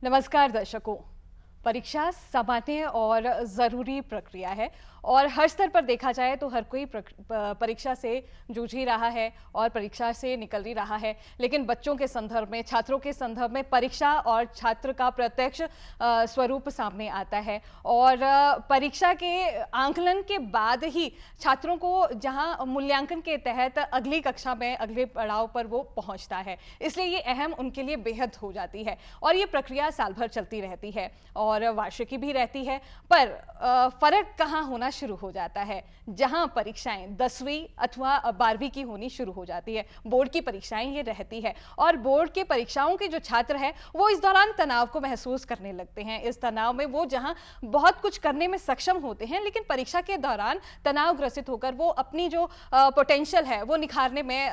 नमस्कार दर्शकों। परीक्षा सामान्य और ज़रूरी प्रक्रिया है और हर स्तर पर देखा जाए तो हर कोई परीक्षा से जूझ ही रहा है और परीक्षा से निकल ही रहा है। लेकिन बच्चों के संदर्भ में, छात्रों के संदर्भ में परीक्षा और छात्र का प्रत्यक्ष स्वरूप सामने आता है और परीक्षा के आंकलन के बाद ही छात्रों को जहां मूल्यांकन के तहत अगली कक्षा में अगले पड़ाव पर वो पहुंचता है, इसलिए ये अहम उनके लिए बेहद हो जाती है और ये प्रक्रिया साल भर चलती रहती है और वार्षिकी भी रहती है। पर फर्क कहाँ होना शुरू हो जाता है, जहां परीक्षाएं 10वीं अथवा 12वीं की होनी शुरू हो जाती है। बोर्ड की परीक्षाएं ये रहती है और बोर्ड के परीक्षाओं के जो छात्र हैं वो इस दौरान तनाव को महसूस करने लगते हैं। इस तनाव में वो जहां बहुत कुछ करने में सक्षम होते हैं, लेकिन परीक्षा के दौरान तनाव ग्रसित होकर वो अपनी जो पोटेंशियल है वो निखारने में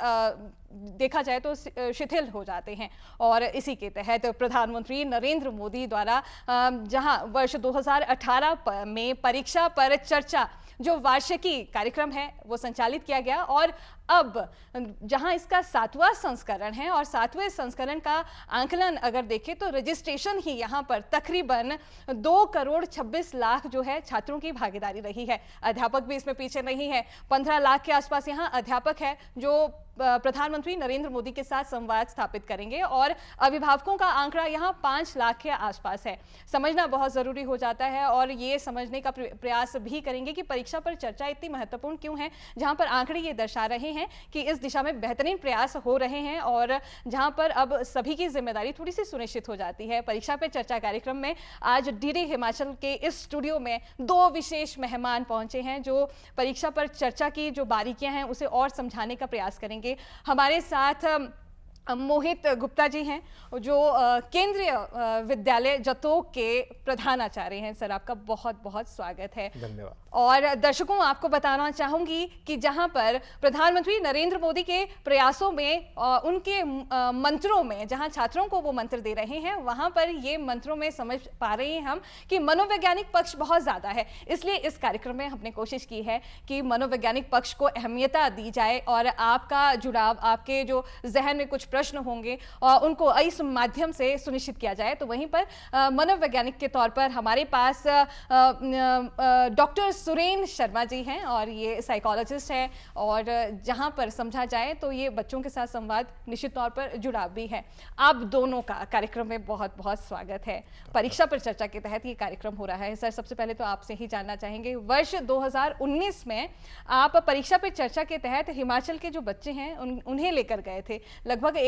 देखा जाए तो शिथिल हो जाते हैं। और इसी के तहत प्रधानमंत्री नरेंद्र मोदी द्वारा जहां वर्ष 2018 में परीक्षा पर चर्चा जो वार्षिकी कार्यक्रम है वो संचालित किया गया और अब जहां इसका 7वां संस्करण है और 7वें संस्करण का आंकलन अगर देखें तो रजिस्ट्रेशन ही यहां पर तकरीबन 2,26,00,000 जो है छात्रों की भागीदारी रही है। अध्यापक भी इसमें पीछे नहीं है। 15 लाख के आसपास यहां अध्यापक है जो प्रधानमंत्री नरेंद्र मोदी के साथ संवाद स्थापित करेंगे और अभिभावकों का आंकड़ा यहां 5 लाख के आसपास है। समझना बहुत जरूरी हो जाता है और ये समझने का प्रयास भी करेंगे कि परीक्षा पर चर्चा इतनी महत्वपूर्ण क्यों है, जहां पर आंकड़े ये दर्शा रहे हैं कि इस दिशा में बेहतरीन प्रयास हो रहे हैं और जहां पर अब सभी की जिम्मेदारी थोड़ी सी सुनिश्चित हो जाती है। परीक्षा पे चर्चा कार्यक्रम में आज डीडी हिमाचल के इस स्टूडियो में 2 विशेष मेहमान पहुंचे हैं जो परीक्षा पर चर्चा की जो बारीकियां हैं उसे और समझाने का प्रयास करेंगे। हमारे साथ मोहित गुप्ता जी हैं जो केंद्रीय विद्यालय जतोग के प्रधानाचार्य हैं। सर, आपका बहुत बहुत स्वागत है। धन्यवाद। और दर्शकों, आपको बताना चाहूंगी कि जहां पर प्रधानमंत्री नरेंद्र मोदी के प्रयासों में उनके मंत्रों में जहां छात्रों को वो मंत्र दे रहे हैं, वहां पर ये मंत्रों में समझ पा रहे हैं हम कि मनोवैज्ञानिक पक्ष बहुत ज्यादा है। इसलिए इस कार्यक्रम में हमने कोशिश की है कि मनोवैज्ञानिक पक्ष को अहमियता दी जाए और आपका जुड़ाव, आपके जो जहन में कुछ प्रश्न होंगे और उनको इस माध्यम से सुनिश्चित किया जाए। तो वहीं पर मनोवैज्ञानिक के तौर पर हमारे पास डॉक्टर सुरेन शर्मा जी हैं और ये साइकोलॉजिस्ट है और जहां पर समझा जाए तो ये बच्चों के साथ संवाद निश्चित तौर पर जुड़ाव भी है। आप दोनों का कार्यक्रम में बहुत बहुत स्वागत है। परीक्षा पर चर्चा के तहत ये कार्यक्रम हो रहा है। सर, सबसे पहले तो आपसे ही जानना चाहेंगे, वर्ष 2019 में आप परीक्षा पर चर्चा के तहत हिमाचल के जो बच्चे हैं उन्हें लेकर गए थे। लगभग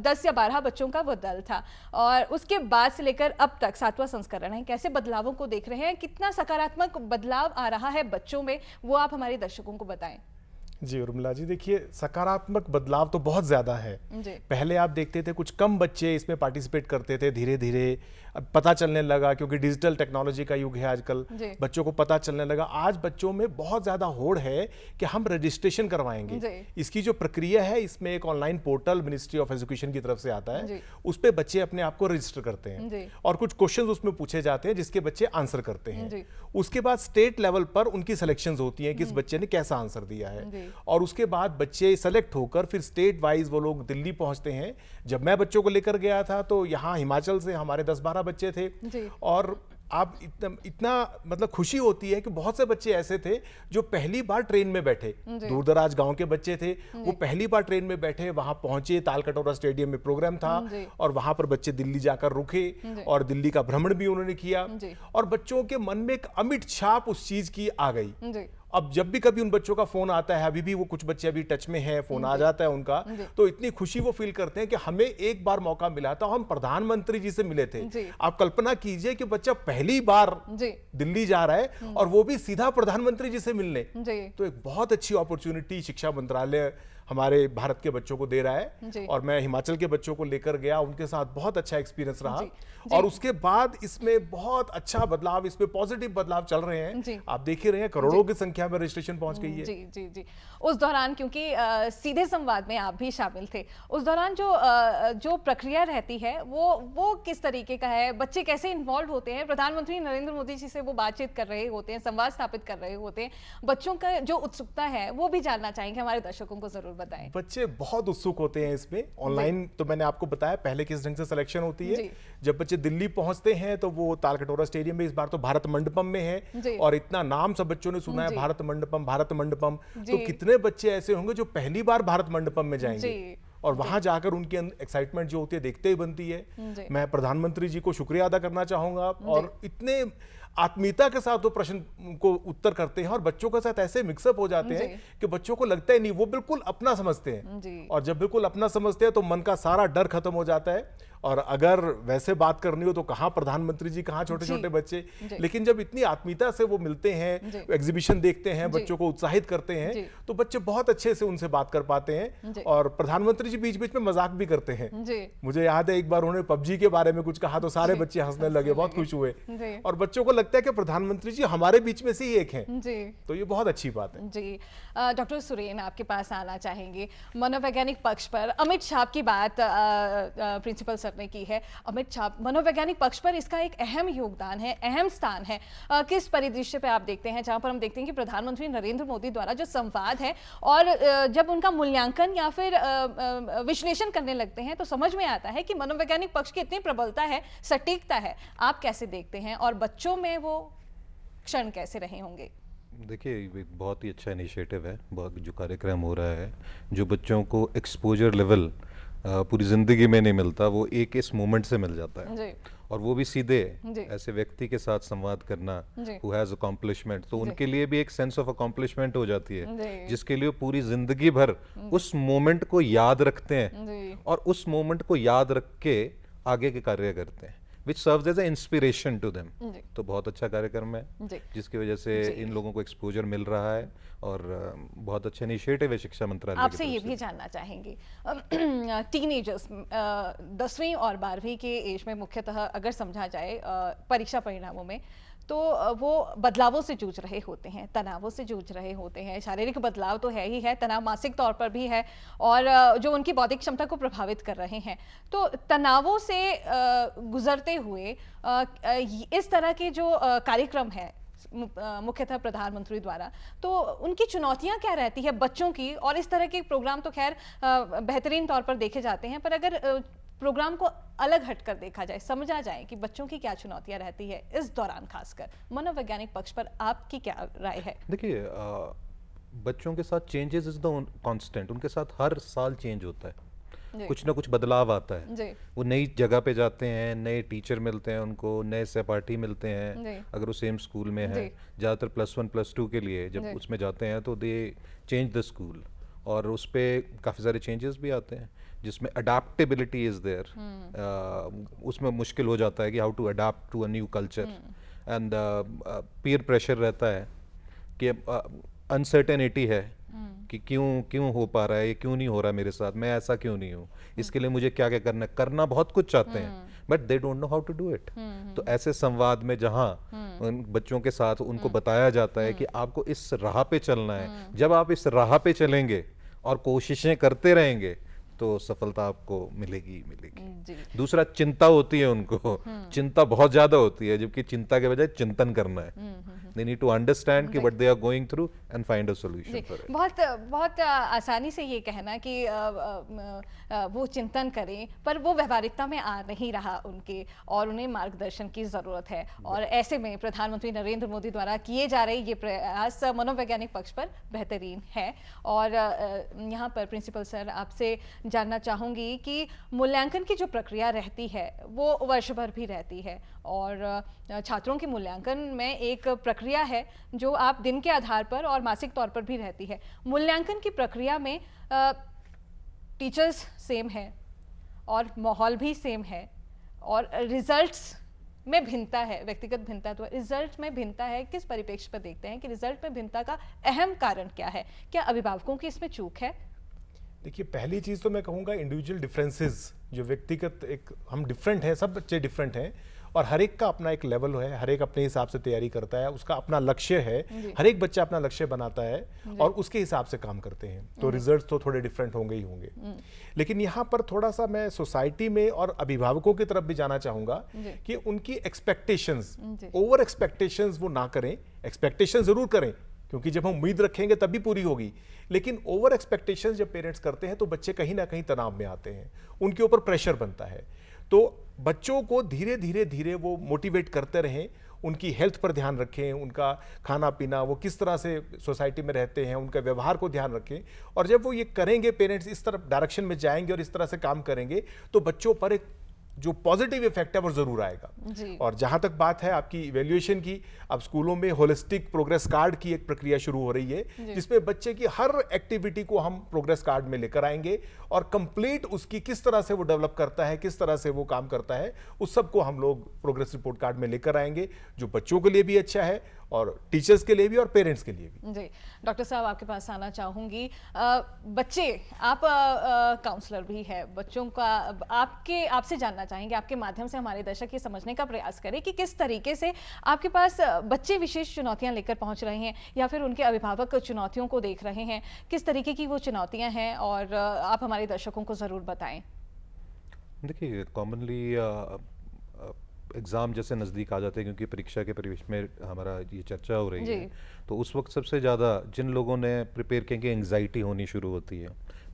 10 या 12 बच्चों का वो दल था और उसके बाद से लेकर अब तक 7वां संस्करण है। कैसे बदलावों को देख रहे हैं, कितना सकारात्मक बदलाव आ रहा है बच्चों में, वो आप हमारे दर्शकों को बताएं। जी उर्मिला जी, देखिए सकारात्मक बदलाव तो बहुत ज़्यादा है। पहले आप देखते थे कुछ कम बच्चे इसमें पार्टिसिपेट करते थे, धीरे धीरे अब पता चलने लगा क्योंकि डिजिटल टेक्नोलॉजी का युग है आजकल, बच्चों को पता चलने लगा। आज बच्चों में बहुत ज़्यादा होड़ है कि हम रजिस्ट्रेशन करवाएंगे। इसकी जो प्रक्रिया है, इसमें एक online portal ministry of education की तरफ से आता है, उस पर बच्चे अपने आप को रजिस्टर करते हैं और कुछ क्वेश्चन उसमें पूछे जाते हैं जिसके बच्चे आंसर करते हैं। उसके बाद स्टेट लेवल पर उनकी सिलेक्शन होती है कि इस बच्चे ने कैसा आंसर दिया है और उसके बाद बच्चे सेलेक्ट होकर फिर स्टेट वाइज वो लोग दिल्ली पहुंचते हैं। जब मैं बच्चों को लेकर गया था तो यहाँ हिमाचल से हमारे 10-12 बच्चे थे और आप इतना मतलब खुशी होती है कि बहुत से बच्चे ऐसे थे जो पहली बार ट्रेन में बैठे, दूर दराज गांव के बच्चे थे, वो पहली बार ट्रेन में बैठे, वहां पहुंचे, तालकटोरा स्टेडियम में प्रोग्राम था और वहां पर बच्चे दिल्ली जाकर रुके और दिल्ली का भ्रमण भी उन्होंने किया और बच्चों के मन में एक अमिट छाप उस चीज की आ गई। अब जब भी कभी उन बच्चों का फोन आता है, अभी भी वो कुछ बच्चे अभी टच में हैं, फोन आ जाता है उनका, तो इतनी खुशी वो फील करते हैं कि हमें एक बार मौका मिला था, हम प्रधानमंत्री जी से मिले थे। आप कल्पना कीजिए कि बच्चा पहली बार दिल्ली जा रहा है और वो भी सीधा प्रधानमंत्री जी से मिलने। तो एक बहुत अच्छी अपॉर्चुनिटी शिक्षा मंत्रालय हमारे भारत के बच्चों को दे रहा है और मैं हिमाचल के बच्चों को लेकर गया, उनके साथ बहुत अच्छा एक्सपीरियंस रहा और उसके बाद इसमें बहुत अच्छा बदलाव, इसमें पॉजिटिव बदलाव चल रहे हैं। आप देख ही रहे हैं करोड़ों की संख्या में रजिस्ट्रेशन पहुंच गई है। जी जी जी। उस दौरान क्योंकि सीधे संवाद में आप भी शामिल थे, उस दौरान जो प्रक्रिया रहती है वो किस तरीके का है, बच्चे कैसे इन्वॉल्व होते हैं, प्रधानमंत्री नरेंद्र मोदी जी से वो बातचीत कर रहे होते हैं, संवाद स्थापित कर रहे होते हैं, बच्चों का जो उत्सुकता है वो भी जानना चाहेंगे, हमारे दर्शकों को जरूर बताएं। बच्चे बहुत उत्सुक होते हैं इसमें। ऑनलाइन तो मैंने आपको बताया पहले किस ढंग से सिलेक्शन होती है। जब बच्चे दिल्ली पहुंचते हैं तो वो तालकटोरा स्टेडियम में, इस बार तो भारत मंडपम में है, और इतना नाम सब बच्चों ने सुना है, भारत मंडपम, भारत मंडपम। तो कितने बच्चे ऐसे होंगे जो पहली बार भारत मंडपम में जाएंगे और वहां जाकर उनकी एक्साइटमेंट जो होती है देखते ही बनती है। मैं प्रधानमंत्री जी को शुक्रिया अदा करना चाहूंगा, और इतने आत्मीयता के साथ वो प्रश्न को उत्तर करते हैं और बच्चों के साथ ऐसे मिक्सअप हो जाते हैं कि बच्चों को लगता ही नहीं, वो बिल्कुल अपना समझते हैं। और जब बिल्कुल अपना समझते हैं तो मन का सारा डर खत्म हो जाता है। और अगर वैसे बात करनी हो तो कहाँ प्रधानमंत्री जी, कहाँ छोटे छोटे बच्चे, लेकिन जब इतनी आत्मीयता से वो मिलते हैं, एग्जीबिशन देखते हैं, बच्चों को उत्साहित करते हैं, तो बच्चे बहुत अच्छे से उनसे बात कर पाते हैं। और प्रधानमंत्री जी बीच बीच में मजाक भी करते हैं। मुझे याद है एक बार उन्होंने पबजी के बारे में कुछ कहा तो सारे बच्चे हंसने लगे, बहुत खुश हुए, और बच्चों को लगता है कि प्रधानमंत्री जी हमारे बीच में से ही एक हैं। तो ये बहुत अच्छी बात है जी। डॉक्टर सुरेन, आपके पास आना चाहेंगे। मनोवैज्ञानिक पक्ष पर अमित शाह की बात प्रिंसिपल सर ने की है। अमित शाह मनोवैज्ञानिक पक्ष पर इसका एक अहम योगदान है, अहम स्थान है। किस परिदृश्य पे आप देखते हैं जहां पर हम देखते हैं कि प्रधानमंत्री नरेंद्र मोदी द्वारा जो संवाद है और जब उनका मूल्यांकन या फिर विश्लेषण करने लगते हैं तो समझ में आता है कि मनोवैज्ञानिक पक्ष की इतनी प्रबलता है, सटीकता है। आप कैसे देखते हैं और बच्चों में वो क्षण कैसे रहे होंगे? देखिए, ये बहुत ही अच्छा इनिशिएटिव है, बहुत जो कार्यक्रम हो रहा है, जो बच्चों को एक्सपोजर लेवल पूरी ज़िंदगी में नहीं मिलता, वो एक इस मोमेंट से मिल जाता है। और वो भी सीधे ऐसे व्यक्ति के साथ संवाद करना हु हैज़ अकॉम्प्लिशमेंट, तो उनके लिए भी एक सेंस ऑफ अकॉम्प्लिशमेंट हो जाती है, जिसके लिए पूरी ज़िंदगी भर उस मोमेंट को याद रखते हैं और उस मोमेंट को याद रख के आगे के कार्य करते हैं, which serves as an inspiration to them। तो बहुत अच्छा कार्यक्रम है, जिसकी वजह से इन लोगों को एक्सपोजर मिल रहा है और बहुत अच्छा इनिशिएटिव है शिक्षा मंत्रालय। आपसे ये भी जानना चाहेंगे, टीनेजर्स 10वीं और 12वीं के एज में मुख्यतः अगर समझा जाए परीक्षा परिणामों में, तो वो बदलावों से जूझ रहे होते हैं, तनावों से जूझ रहे होते हैं। शारीरिक बदलाव तो है ही है, तनाव मानसिक तौर पर भी है, और जो उनकी बौद्धिक क्षमता को प्रभावित कर रहे हैं। तो तनावों से गुजरते हुए इस तरह के जो कार्यक्रम है मुख्यतः प्रधानमंत्री द्वारा, तो उनकी चुनौतियां क्या रहती है बच्चों की? और इस तरह के प्रोग्राम तो खैर बेहतरीन तौर पर देखे जाते हैं, पर अगर प्रोग्राम को अलग हटकर देखा जाए, समझा जाए कि बच्चों की क्या चुनौतियां रहती है इस दौरान, खासकर मनोवैज्ञानिक पक्ष पर आपकी क्या राय है? देखिए, बच्चों के साथ चेंजेस इज द कांस्टेंट, उनके साथ हर साल चेंज होता है, कुछ ना कुछ बदलाव आता है। वो नई जगह पे जाते हैं, नए टीचर मिलते हैं उनको, नए सहपाठी मिलते हैं, अगर वो सेम स्कूल में है। ज़्यादातर +1 +2 के लिए जब उसमें जाते हैं तो दे चेंज द स्कूल, और उस पर काफ़ी सारे चेंजेस भी आते हैं, जिसमें अडेप्टेबिलिटी इज़ देयर। उसमें मुश्किल हो जाता है कि how to adapt to a new culture, and peer pressure रहता है कि अनसर्टेनिटी है कि क्यों हो पा रहा है, ये क्यों नहीं हो रहा मेरे साथ, मैं ऐसा क्यों नहीं हूँ, इसके लिए मुझे क्या क्या करना बहुत कुछ चाहते हैं, but they don't know how to do it. तो ऐसे संवाद में जहाँ उन बच्चों के साथ उनको बताया जाता है कि आपको इस राह पे चलना है, जब आप इस राह पे चलेंगे और कोशिशें करते रहेंगे तो सफलता आपको मिलेगी मिलेगी। दूसरा, चिंता होती है उनको, चिंता बहुत ज्यादा होती है, जबकि चिंता के बजाय चिंतन करना है। They need to understand कि what they are going through and find a solution for it। बहुत आसानी से ये कहना कि वो चिंतन करें, पर वो व्यवहारिकता में आ नहीं रहा उनके, और उन्हें मार्गदर्शन की ज़रूरत है। और ऐसे में प्रधानमंत्री नरेंद्र मोदी द्वारा किए जा रहे ये प्रयास मनोवैज्ञानिक पक्ष पर बेहतरीन है। और यहाँ पर प्रिंसिपल सर, आपसे जानना चाहूँगी कि मूल्यांकन की जो प्रक्रिया रहती है वो वर्ष भर भी रहती है, और छात्रों के मूल्यांकन में एक प्रक्रिया है जो आप दिन के आधार पर और मासिक तौर पर भी रहती है। मूल्यांकन की प्रक्रिया में टीचर्स सेम है और माहौल भी सेम है, और रिजल्ट्स में भिन्नता है, व्यक्तिगत भिन्नता तो रिजल्ट में भिन्नता है। किस परिप्रेक्ष्य पर देखते हैं कि रिजल्ट में भिन्नता का अहम कारण क्या है? क्या अभिभावकों की इसमें चूक है? देखिए, पहली चीज़ तो मैं कहूँगा इंडिविजुअल डिफरेंसेस, जो व्यक्तिगत एक हम डिफरेंट हैं, सब बच्चे डिफरेंट हैं, और हर एक का अपना एक लेवल है, हर एक अपने हिसाब से तैयारी करता है, उसका अपना लक्ष्य है, हर एक बच्चा अपना लक्ष्य बनाता है और उसके हिसाब से काम करते हैं, तो रिजल्ट्स तो थोड़े डिफरेंट होंगे ही होंगे। लेकिन यहाँ पर थोड़ा सा मैं सोसाइटी में और अभिभावकों की तरफ भी जाना चाहूँगा कि उनकी एक्सपेक्टेशंस, ओवर एक्सपेक्टेशंस वो ना करें। एक्सपेक्टेशन जरूर करें, क्योंकि जब हम उम्मीद रखेंगे तब भी पूरी होगी। लेकिन ओवर एक्सपेक्टेशंस जब पेरेंट्स करते हैं तो बच्चे कहीं ना कहीं तनाव में आते हैं, उनके ऊपर प्रेशर बनता है। तो बच्चों को धीरे धीरे धीरे वो मोटिवेट करते रहें, उनकी हेल्थ पर ध्यान रखें, उनका खाना पीना, वो किस तरह से सोसाइटी में रहते हैं, उनका व्यवहार को ध्यान रखें। और जब वो ये करेंगे, पेरेंट्स इस तरफ डायरेक्शन में जाएंगे और इस तरह से काम करेंगे, तो बच्चों पर एक जो पॉजिटिव इफेक्ट है वो जरूर आएगा। और जहां तक बात है आपकी इवैल्यूएशन की, अब स्कूलों में होलिस्टिक प्रोग्रेस कार्ड की एक प्रक्रिया शुरू हो रही है, जिसमें बच्चे की हर एक्टिविटी को हम प्रोग्रेस कार्ड में लेकर आएंगे और कंप्लीट उसकी किस तरह से वो डेवलप करता है, किस तरह से वो काम करता है, उस सब को हम लोग प्रोग्रेस रिपोर्ट कार्ड में लेकर आएंगे, जो बच्चों के लिए भी अच्छा है और टीचर्स के लिए भी और पेरेंट्स के लिए भी। जी डॉक्टर साहब, आपके पास आना चाहूंगी। बच्चे, आप काउंसलर भी है, बच्चों का आपसे जानना चाहेंगे, आपके माध्यम से हमारे दर्शक ये समझने का प्रयास करें कि किस तरीके से आपके पास बच्चे विशेष चुनौतियां लेकर पहुंच रहे हैं या फिर उनके अभिभावक चुनौतियों को देख रहे हैं, किस तरीके की वो चुनौतियां हैं, और आप हमारे दर्शकों को जरूर बताएं। देखिए, कॉमनली एग्ज़ाम जैसे नज़दीक आ जाते हैं, क्योंकि परीक्षा के परिवेश में हमारा ये चर्चा हो रही है, तो उस वक्त सबसे ज़्यादा जिन लोगों ने प्रिपेयर किया कि एंग्जाइटी होनी शुरू होती है,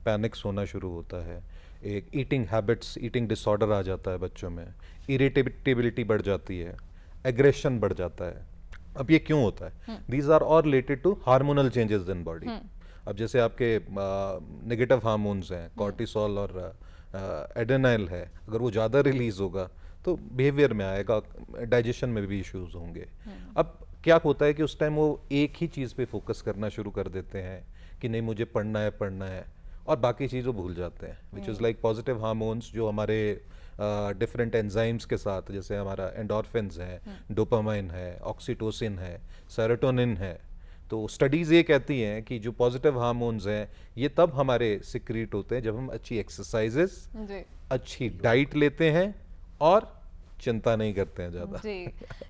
पैनिक्स होना शुरू होता है, एक ईटिंग हैबिट्स, ईटिंग डिसऑर्डर आ जाता है बच्चों में, इरिटेबिलिटी बढ़ जाती है, एग्रेशन बढ़ जाता है। अब ये क्यों होता है? These are all related to hormonal changes in body. अब जैसे आपके नेगेटिव हार्मोन्स हैं, कॉर्टिसोल और एड्रेनाल है, अगर वो ज़्यादा रिलीज होगा तो बिहेवियर में आएगा, डाइजेशन में भी इश्यूज होंगे। अब क्या होता है कि उस टाइम वो एक ही चीज़ पे फोकस करना शुरू कर देते हैं कि नहीं मुझे पढ़ना है, और बाकी चीज़ों भूल जाते हैं, which is like positive hormones जो हमारे डिफरेंट एंजाइम्स के साथ, जैसे हमारा एंडोर्फिन्स है, डोपामाइन है, ऑक्सीटोसिन है, सेरोटोनिन है। तो स्टडीज़ ये कहती हैं कि जो पॉजिटिव हार्मोन्स हैं ये तब हमारे सिक्रीट होते हैं जब हम अच्छी एक्सरसाइजेस, अच्छी डाइट लेते हैं और चिंता नहीं करते हैं ज़्यादा। जी,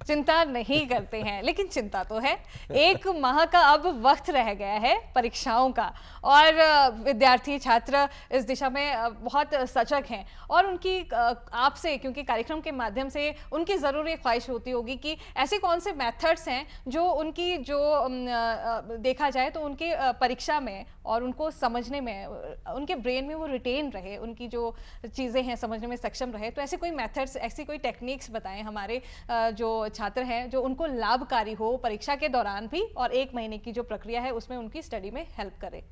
चिंता नहीं करते हैं, लेकिन चिंता तो है। 1 माह का अब वक्त रह गया है परीक्षाओं का, और विद्यार्थी छात्र इस दिशा में बहुत सजग हैं, और उनकी आपसे, क्योंकि कार्यक्रम के माध्यम से उनकी ज़रूर ख्वाहिश होती होगी कि ऐसे कौन से मेथड्स हैं जो उनकी देखा जाए तो उनके परीक्षा में और उनको समझने में, उनके ब्रेन में वो रिटेन रहे, उनकी जो चीज़ें हैं समझने में सक्षम रहे। तो ऐसे कोई मेथड्स, ऐसी कोई टेक्निक्स बताएं हमारे जो छात्र हैं, जो उनको लाभकारी हो परीक्षा के दौरान भी, और 1 महीने की जो प्रक्रिया है उसमें उनकी स्टडी में हेल्प करे।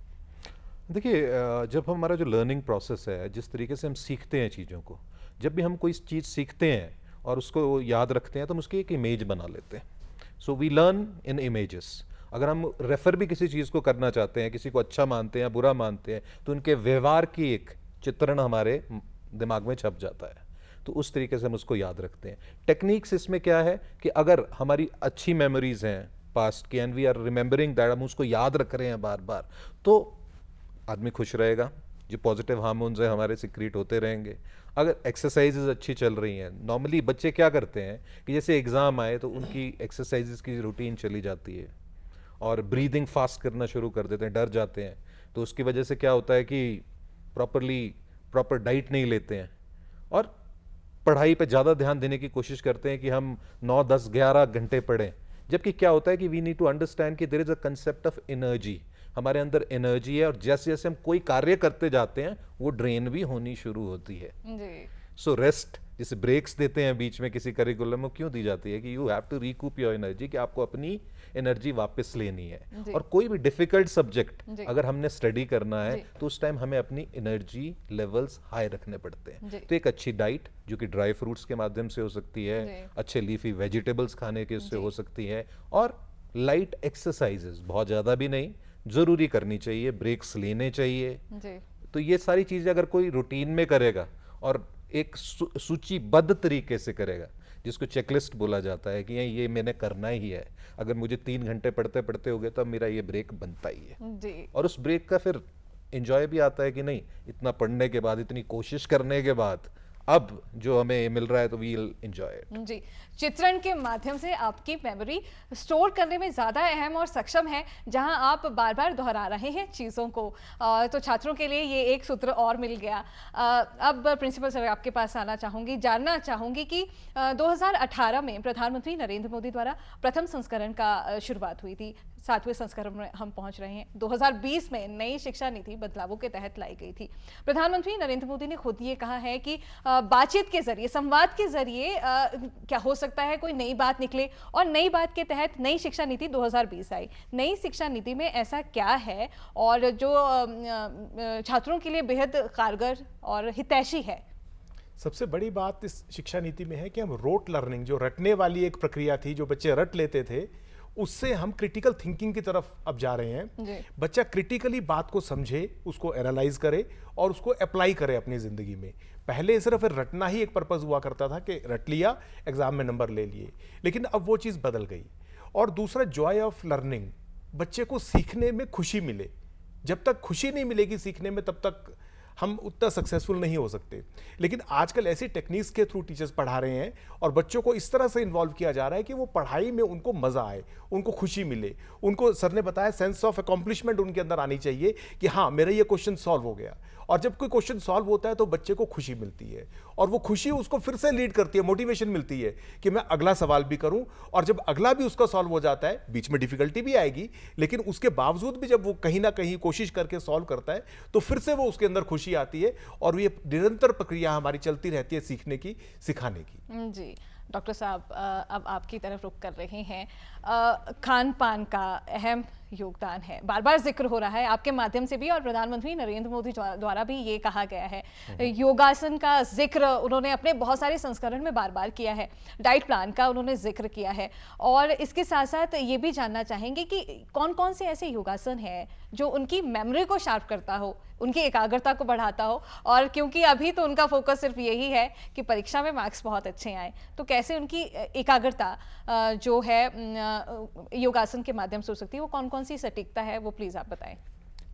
देखिए, जब हमारा जो लर्निंग प्रोसेस है, जिस तरीके से हम सीखते हैं चीज़ों को, जब भी हम कोई चीज़ सीखते हैं और उसको याद रखते हैं तो हम उसकी एक इमेज बना लेते हैं। So we learn in images. अगर हम रेफर भी किसी चीज़ को करना चाहते हैं, किसी को अच्छा मानते हैं, बुरा मानते हैं, तो उनके व्यवहार की एक चित्रण हमारे दिमाग में छप जाता है, तो उस तरीके से हम उसको याद रखते हैं। टेक्निक्स इसमें क्या है कि अगर हमारी अच्छी मेमोरीज हैं पास्ट की, and we are remembering that, हम उसको याद रख रहे हैं बार बार, तो आदमी खुश रहेगा, जो पॉजिटिव हार्मोन्स हैं हमारे सिक्रीट होते रहेंगे। अगर एक्सरसाइजेज अच्छी चल रही हैं, नॉर्मली बच्चे क्या करते हैं कि जैसे एग्ज़ाम आए तो उनकी एक्सरसाइजेज की रूटीन चली जाती है और ब्रीदिंग फास्ट करना शुरू कर देते हैं, डर जाते हैं। तो उसकी वजह से क्या होता है कि प्रॉपर डाइट नहीं लेते हैं और पढ़ाई पे ज़्यादा ध्यान देने की कोशिश करते हैं कि हम 9, 10, 11 घंटे पढ़ें। जबकि क्या होता है कि वी नीड टू अंडरस्टैंड कि there is a concept of energy, हमारे अंदर एनर्जी है, और जैसे जैसे हम कोई कार्य करते जाते हैं वो ड्रेन भी होनी शुरू होती है। सो रेस्ट, जैसे ब्रेक्स देते हैं बीच में किसी करिकुलम में, क्यों दी जाती है कि you have to recoup your energy, कि आपको अपनी एनर्जी वापस लेनी है। और कोई भी डिफिकल्ट सब्जेक्ट अगर हमने स्टडी करना है तो उस टाइम हमें अपनी एनर्जी लेवल्स हाई रखने पड़ते हैं। तो एक अच्छी डाइट जो कि ड्राई फ्रूट्स के माध्यम से हो सकती है, अच्छे लीफी वेजिटेबल्स खाने के उससे हो सकती है, और लाइट एक्सरसाइजेस, बहुत ज़्यादा भी नहीं, ज़रूरी करनी चाहिए, ब्रेक्स लेने चाहिए। तो ये सारी चीज़ें अगर कोई रूटीन में करेगा और एक सूचीबद्ध तरीके से करेगा, जिसको चेकलिस्ट बोला जाता है कि ये मैंने करना ही है, अगर मुझे 3 घंटे पढ़ते पढ़ते हो गए तो अब मेरा ये ब्रेक बनता ही है। और उस ब्रेक का फिर एंजॉय भी आता है कि नहीं, इतना पढ़ने के बाद, इतनी कोशिश करने के बाद अब जो हमें मिल रहा है तो वी विल एंजॉय इट। जी, चित्रण के माध्यम से आपकी मेमोरी स्टोर करने में ज़्यादा अहम और सक्षम है, जहां आप बार बार दोहरा रहे हैं चीज़ों को। तो छात्रों के लिए ये एक सूत्र और मिल गया। अब प्रिंसिपल सर आपके पास आना चाहूँगी, जानना चाहूँगी कि 2018 में प्रधानमंत्री नरेंद्र मोदी द्वारा प्रथम संस्करण का शुरुआत हुई थी, 7वें संस्करण में हम पहुंच रहे हैं। 2020 में नई शिक्षा नीति बदलावों के तहत लाई गई थी। प्रधानमंत्री नरेंद्र मोदी ने खुद ये कहा है कि बातचीत के जरिए, संवाद के जरिए क्या हो सकता है कोई नई बात निकले, और नई बात के तहत नई शिक्षा नीति 2020 आई। नई शिक्षा नीति में ऐसा क्या है और जो छात्रों के लिए बेहद कारगर और हितैषी है? सबसे बड़ी बात इस शिक्षा नीति में है कि हम रोट लर्निंग, जो रटने वाली एक प्रक्रिया थी, जो बच्चे रट लेते थे, उससे हम क्रिटिकल थिंकिंग की तरफ अब जा रहे हैं। बच्चा क्रिटिकली बात को समझे, उसको एनालाइज करे और उसको अप्लाई करे अपनी जिंदगी में। पहले सिर्फ रटना ही एक पर्पस हुआ करता था कि रट लिया, एग्जाम में नंबर ले लिए, लेकिन अब वो चीज़ बदल गई। और दूसरा, जॉय ऑफ लर्निंग, बच्चे को सीखने में खुशी मिले। जब तक खुशी नहीं मिलेगी सीखने में, तब तक हम उतना सक्सेसफुल नहीं हो सकते। लेकिन आजकल ऐसी टेक्निक्स के थ्रू टीचर्स पढ़ा रहे हैं और बच्चों को इस तरह से इन्वॉल्व किया जा रहा है कि वो पढ़ाई में उनको मजा आए, उनको खुशी मिले, उनको, सर ने बताया, सेंस ऑफ अकॉम्प्लिशमेंट उनके अंदर आनी चाहिए कि हाँ, मेरा ये क्वेश्चन सॉल्व हो गया। और जब कोई क्वेश्चन सॉल्व होता है तो बच्चे को खुशी मिलती है, और वो खुशी उसको फिर से लीड करती है, मोटिवेशन मिलती है कि मैं अगला सवाल भी करूं। और जब अगला भी उसका सॉल्व हो जाता है, बीच में डिफिकल्टी भी आएगी, लेकिन उसके बावजूद भी जब वो कहीं ना कहीं कोशिश करके सॉल्व करता है तो फिर से वो उसके अंदर खुशी आती है। और ये निरंतर प्रक्रिया हमारी चलती रहती है सीखने की, सिखाने की। जी डॉक्टर साहब, अब आपकी तरफ रुख कर रहे हैं। खान पान का अहम योगदान है, बार बार जिक्र हो रहा है आपके माध्यम से भी, और प्रधानमंत्री नरेंद्र मोदी द्वारा भी ये कहा गया है। योगासन का जिक्र उन्होंने अपने बहुत सारे संस्करण में बार बार किया है, डाइट प्लान का उन्होंने जिक्र किया है, और इसके साथ साथ ये भी जानना चाहेंगे कि कौन कौन से ऐसे योगासन हैं जो उनकी मेमोरी को शार्प करता हो, उनकी एकाग्रता को बढ़ाता हो। और क्योंकि अभी तो उनका फोकस सिर्फ यही है कि परीक्षा में मार्क्स बहुत अच्छे आए, तो कैसे उनकी एकाग्रता जो है योगासन के माध्यम से हो सकती है, वो कौन कौन सी सटीकता है, वो प्लीज़ आप बताएं।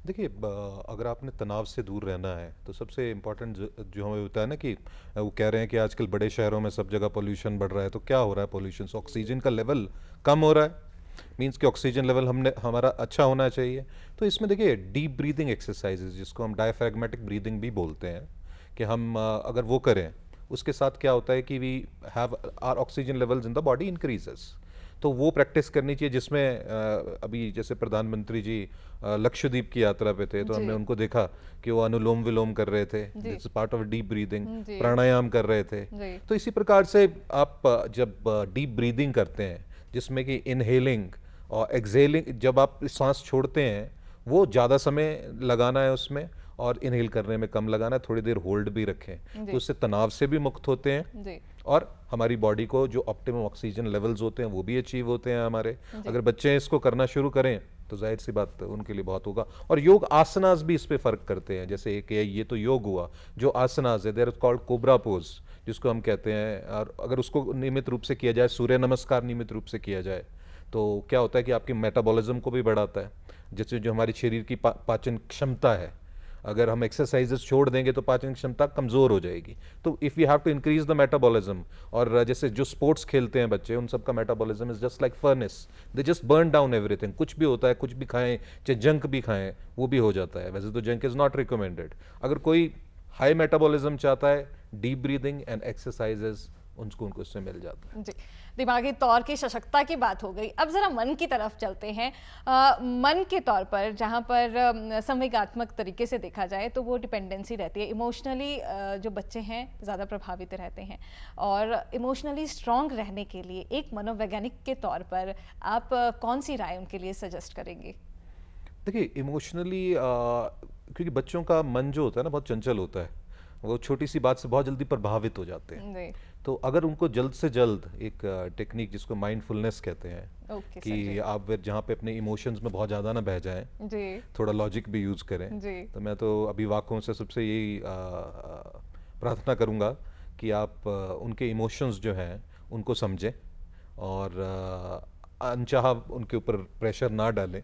देखिए, अगर आपने तनाव से दूर रहना है तो सबसे इम्पोर्टेंट जो हमें होता है ना, कि वो कह रहे हैं कि आजकल बड़े शहरों में सब जगह पोल्यूशन बढ़ रहा है। तो क्या हो रहा है? पोल्यूशन से ऑक्सीजन का लेवल कम हो रहा है, मीन्स कि ऑक्सीजन लेवल हमारा अच्छा होना चाहिए। तो इसमें देखिए, डीप ब्रीदिंग एक्सरसाइजेज, जिसको हम डायफ्रैग्मेटिक ब्रीदिंग भी बोलते हैं, कि हम अगर वो करें, उसके साथ क्या होता है कि we have are oxygen levels in the body increases. तो वो प्रैक्टिस करनी चाहिए, जिसमें अभी जैसे प्रधानमंत्री जी लक्षद्वीप की यात्रा पे थे, तो हमने उनको देखा कि वो अनुलोम विलोम कर रहे थे, this is part of deep breathing, pranayama कर रहे थे। तो इसी प्रकार से आप जब डीप ब्रीदिंग करते हैं, जिसमें कि इनहेलिंग और एक्सहेलिंग, जब आप सांस छोड़ते हैं वो ज़्यादा समय लगाना है उसमें, और इनहेल करने में कम लगाना है, थोड़ी देर होल्ड भी रखें, तो उससे तनाव से भी मुक्त होते हैं और हमारी बॉडी को जो ऑप्टिमम ऑक्सीजन लेवल्स होते हैं वो भी अचीव होते हैं हमारे। अगर बच्चे इसको करना शुरू करें तो जाहिर सी बात उनके लिए बहुत होगा। और योग आसनास भी इस पे फर्क करते हैं, जैसे एक ये तो योग हुआ, जो आसनास है there is called cobra pose, जिसको हम कहते हैं, और अगर उसको नियमित रूप से किया जाए, सूर्य नमस्कार नियमित रूप से किया जाए, तो क्या होता है कि आपकी मेटाबॉलिज्म को भी बढ़ाता है, जैसे जो हमारी शरीर की पाचन क्षमता है, अगर हम एक्सरसाइजेस छोड़ देंगे तो पाचन क्षमता कमज़ोर हो जाएगी। तो if you have to increase the metabolism, और जैसे जो स्पोर्ट्स खेलते हैं बच्चे, उन सब का metabolism is just like furnace, they just burn down everything. कुछ भी होता है, कुछ भी खाएं, चाहे जंक भी खाएं, वो भी हो जाता है। वैसे तो जंक इज़ नॉट रिकमेंडेड। अगर कोई हाई मेटाबॉलिज्म चाहता है, डीप ब्रीदिंग एंड एक्सरसाइजेस उनको उससे मिल जाता है। जी, दिमागी तौर की सशक्तता की बात हो गई। अब ज़रा मन की तरफ चलते हैं। मन के तौर पर जहाँ पर संवेगात्मक तरीके से देखा जाए तो वो डिपेंडेंसी रहती है, इमोशनली जो बच्चे हैं ज़्यादा प्रभावित रहते हैं, और इमोशनली स्ट्रॉन्ग रहने के लिए एक मनोवैज्ञानिक के तौर पर आप कौन सी राय उनके लिए सजेस्ट करेंगे? देखिए, इमोशनली क्योंकि बच्चों का मन जो होता है ना, बहुत चंचल होता है, वो छोटी सी बात से बहुत जल्दी प्रभावित हो जाते हैं। तो अगर उनको जल्द से जल्द एक टेक्निक जिसको माइंडफुलनेस कहते हैं, कि आप जहाँ पे अपने इमोशंस में बहुत ज़्यादा ना बह जाएं, थोड़ा लॉजिक भी यूज़ करें, तो मैं तो अभिभावकों से सबसे यही प्रार्थना करूँगा कि आप उनके इमोशंस जो हैं उनको समझें, और अनचाहा उनके ऊपर प्रेशर ना डालें,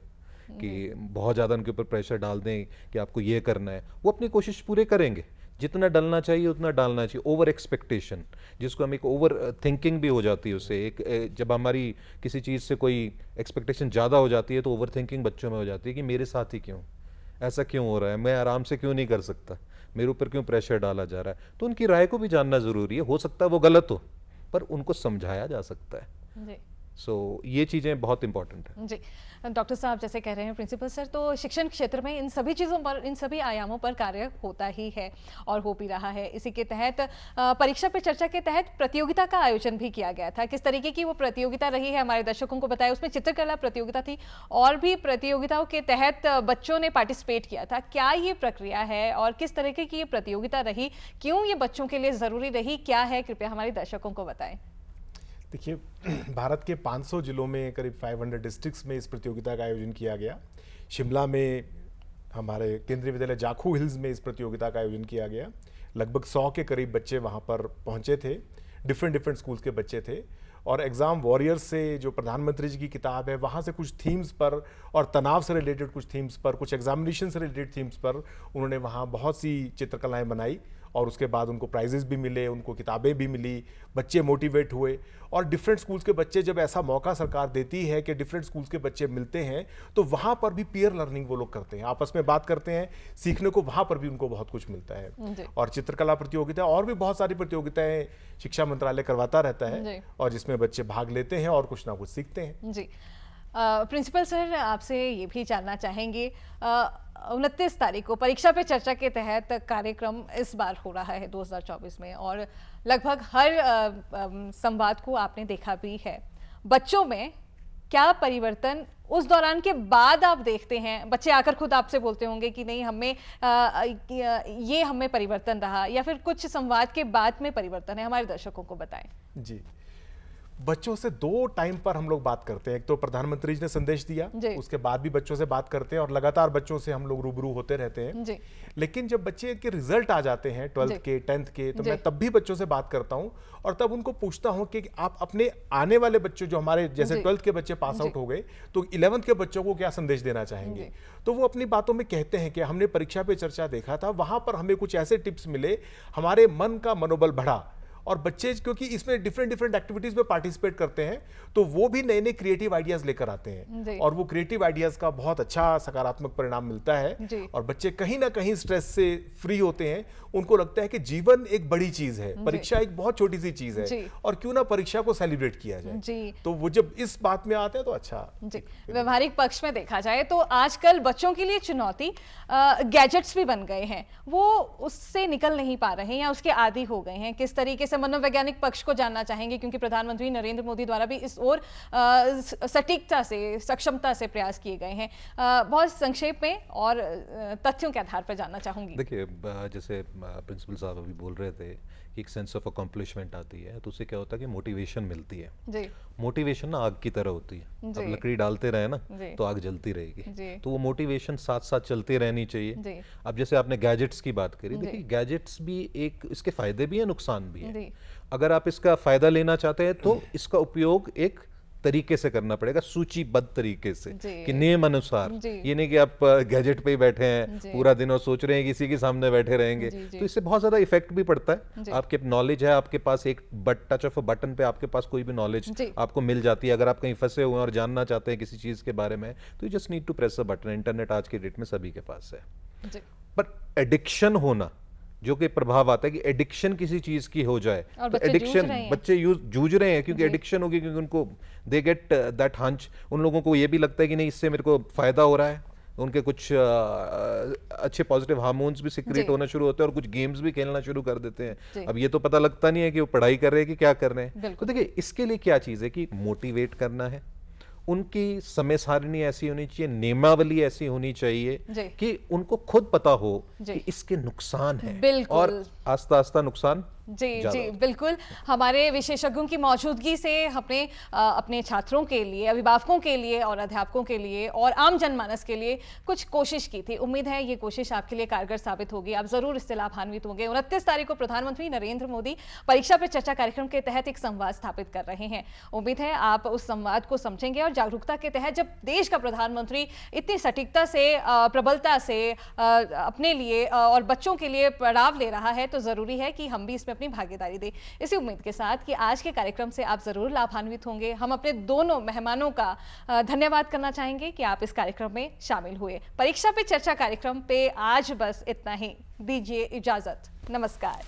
कि बहुत ज़्यादा उनके ऊपर प्रेशर डाल दें कि आपको ये करना है। वो अपनी कोशिश पूरे करेंगे, जितना डलना चाहिए उतना डालना चाहिए। ओवर एक्सपेक्टेशन, जिसको हम एक ओवर थिंकिंग भी हो जाती है उससे, एक जब हमारी किसी चीज़ से कोई एक्सपेक्टेशन ज़्यादा हो जाती है तो ओवर थिंकिंग बच्चों में हो जाती है कि मेरे साथ ही क्यों ऐसा क्यों हो रहा है, मैं आराम से क्यों नहीं कर सकता, मेरे ऊपर क्यों प्रेशर डाला जा रहा है। तो उनकी राय को भी जानना ज़रूरी है। हो सकता है वो गलत हो, पर उनको समझाया जा सकता है। सो ये चीज़ें बहुत इंपॉर्टेंट है जी। डॉक्टर साहब जैसे कह रहे हैं प्रिंसिपल सर, तो शिक्षण क्षेत्र में इन सभी चीज़ों पर, इन सभी आयामों पर कार्य होता ही है और हो भी रहा है। इसी के तहत परीक्षा पे चर्चा के तहत प्रतियोगिता का आयोजन भी किया गया था। किस तरीके की वो प्रतियोगिता रही है हमारे दर्शकों को बताया। उसमें चित्रकला प्रतियोगिता थी और भी प्रतियोगिताओं के तहत बच्चों ने पार्टिसिपेट किया था। क्या ये प्रक्रिया है और किस तरीके की ये प्रतियोगिता रही, क्यों ये बच्चों के लिए ज़रूरी रही, क्या है, कृपया हमारे दर्शकों को बताएं। देखिए, भारत के 500 जिलों में करीब 500 डिस्ट्रिक्ट्स में इस प्रतियोगिता का आयोजन किया गया। शिमला में हमारे केंद्रीय विद्यालय जाखू हिल्स में इस प्रतियोगिता का आयोजन किया गया। लगभग 100 के करीब बच्चे वहाँ पर पहुँचे थे। डिफरेंट स्कूल्स के बच्चे थे और एग्ज़ाम वॉरियर्स से जो प्रधानमंत्री जी की किताब है वहाँ से कुछ थीम्स पर और तनाव से रिलेटेड कुछ थीम्स पर, कुछ एग्जामिनेशन से रिलेटेड थीम्स पर उन्होंने वहाँ बहुत सी चित्रकलाएँ बनाई और उसके बाद उनको प्राइजेस भी मिले, उनको किताबें भी मिली, बच्चे मोटिवेट हुए। और डिफरेंट स्कूल्स के बच्चे, जब ऐसा मौका सरकार देती है कि डिफरेंट स्कूल्स के बच्चे मिलते हैं तो वहाँ पर भी पीयर लर्निंग वो लोग करते हैं, आपस में बात करते हैं, सीखने को वहाँ पर भी उनको बहुत कुछ मिलता है। और चित्रकला प्रतियोगिता और भी बहुत सारी प्रतियोगिताएं शिक्षा मंत्रालय करवाता रहता है और जिसमें बच्चे भाग लेते हैं और कुछ ना कुछ सीखते हैं। जी। प्रिंसिपल सर, आपसे ये भी जानना चाहेंगे, 29 तारीख को परीक्षा पे चर्चा के तहत कार्यक्रम इस बार हो रहा है 2024 में और लगभग हर संवाद को आपने देखा भी है। बच्चों में क्या परिवर्तन उस दौरान के बाद आप देखते हैं? बच्चे आकर खुद आपसे बोलते होंगे कि नहीं हमें ये हमें परिवर्तन रहा, या फिर कुछ संवाद के बाद में परिवर्तन है, हमारे दर्शकों को बताएं। जी, बच्चों से 2 टाइम पर हम लोग बात करते हैं। एक तो प्रधानमंत्री जी ने संदेश दिया, उसके बाद भी बच्चों से बात करते हैं और लगातार बच्चों से हम लोग रूबरू होते रहते हैं। लेकिन जब बच्चे के रिजल्ट आ जाते हैं 12th के, 10th के, तो मैं तब भी बच्चों से बात करता हूं और तब उनको पूछता हूं कि आप अपने आने वाले बच्चों, जो हमारे जैसे 12th के बच्चे पास आउट हो गए, तो 11th के बच्चों को क्या संदेश देना चाहेंगे। तो वो अपनी बातों में कहते हैं कि हमने परीक्षा पे चर्चा देखा था, वहां पर हमें कुछ ऐसे टिप्स मिले, हमारे मन का मनोबल बढ़ा। और बच्चे क्योंकि इसमें डिफरेंट एक्टिविटीज में पार्टिसिपेट करते हैं तो वो भी नए नए क्रिएटिव आइडियाज लेकर आते हैं और वो क्रिएटिव आइडियाज का बहुत अच्छा सकारात्मक परिणाम मिलता है और बच्चे कहीं ना कहीं स्ट्रेस से फ्री होते हैं। उनको लगता है कि जीवन एक बड़ी चीज है, परीक्षा एक बहुत छोटी सी चीज है और क्यों ना परीक्षा को सेलिब्रेट किया जाए। तो वो जब इस बात में आते हैं तो अच्छा। व्यवहारिक पक्ष में देखा जाए तो आजकल बच्चों के लिए चुनौती गैजेट्स भी बन गए हैं, वो उससे निकल नहीं पा रहे हैं या उसके आदी हो गए हैं। किस तरीके से मनोवैज्ञानिक पक्ष को जानना चाहेंगे, क्योंकि प्रधानमंत्री नरेंद्र मोदी द्वारा भी इस ओर सटीकता से, सक्षमता से प्रयास किए गए हैं। बहुत संक्षेप में और तथ्यों के आधार पर जानना चाहूंगी। देखिए, जैसे प्रिंसिपल साहब अभी बोल रहे थे कि एक सेंस ऑफ अकम्प्लिशमेंट आती है, तो उससे क्या होता है कि मोटिवेशन मिलती है। जी। मोटिवेशन ना आग की तरह होती है, अब लकड़ी डालते रहे ना तो आग जलती रहेगी, तो वो मोटिवेशन साथ साथ चलती रहनी चाहिए। अब जैसे आपने गैजेट्स की बात करी, देखिए गैजेट्स भी एक, इसके फायदे भी है, नुकसान भी है। अगर आप इसका फायदा लेना चाहते हैं तो इसका उपयोग एक तरीके से करना पड़ेगा, सूचीबद्ध तरीके से, कि नियम अनुसार। ये नहीं कि आप गैजेट पे ही बैठे हैं पूरा दिन और सोच रहे हैं किसी के सामने बैठे रहेंगे, तो इससे बहुत ज्यादा इफेक्ट भी पड़ता है। आपके नॉलेज है, आपके पास एक टच ऑफ अ बटन पे आपके पास कोई भी नॉलेज आपको मिल जाती है। अगर आप कहीं फंसे हुए हैं और जानना चाहते हैं किसी चीज के बारे में, तो you just need to press a button. Internet आज के डेट में सभी के पास है। पर एडिक्शन होना, जो कि प्रभाव आता है कि एडिक्शन किसी चीज की हो जाए, तो एडिक्शन बच्चे जूझ रहे हैं क्योंकि एडिक्शन होगी, क्योंकि उनको दे गेट दैट हंच। उन लोगों को ये भी लगता है कि नहीं, इससे मेरे को फायदा हो रहा है, उनके कुछ अच्छे पॉजिटिव हार्मोन्स भी सिक्रेट होना शुरू होते हैं और कुछ गेम्स भी खेलना शुरू कर देते हैं। अब ये तो पता लगता नहीं है कि वो पढ़ाई कर रहे हैं कि क्या कर रहे हैं। तो देखिए, इसके लिए क्या चीज है कि मोटिवेट करना है, उनकी समय सारणी ऐसी होनी चाहिए, नियमावली ऐसी होनी चाहिए कि उनको खुद पता हो कि इसके नुकसान है और आस्ता आस्ता नुकसान जी बिल्कुल। हमारे विशेषज्ञों की मौजूदगी से हमने अपने छात्रों के लिए, अभिभावकों के लिए और अध्यापकों के लिए और आम जनमानस के लिए कुछ कोशिश की थी। उम्मीद है ये कोशिश आपके लिए कारगर साबित होगी, आप जरूर इससे लाभान्वित होंगे। 29 तारीख को प्रधानमंत्री नरेंद्र मोदी परीक्षा पे चर्चा कार्यक्रम के तहत एक संवाद स्थापित कर रहे हैं। उम्मीद है आप उस संवाद को समझेंगे और जागरूकता के तहत जब देश का प्रधानमंत्री इतनी सटीकता से, प्रबलता से अपने लिए और बच्चों के लिए पड़ाव ले रहा है, तो जरूरी है कि हम भी इसमें अपनी भागीदारी दें। इसी उम्मीद के साथ कि आज के कार्यक्रम से आप जरूर लाभान्वित होंगे, हम अपने दोनों मेहमानों का धन्यवाद करना चाहेंगे कि आप इस कार्यक्रम में शामिल हुए। परीक्षा पे चर्चा कार्यक्रम पे आज बस इतना ही, दीजिए इजाजत, नमस्कार।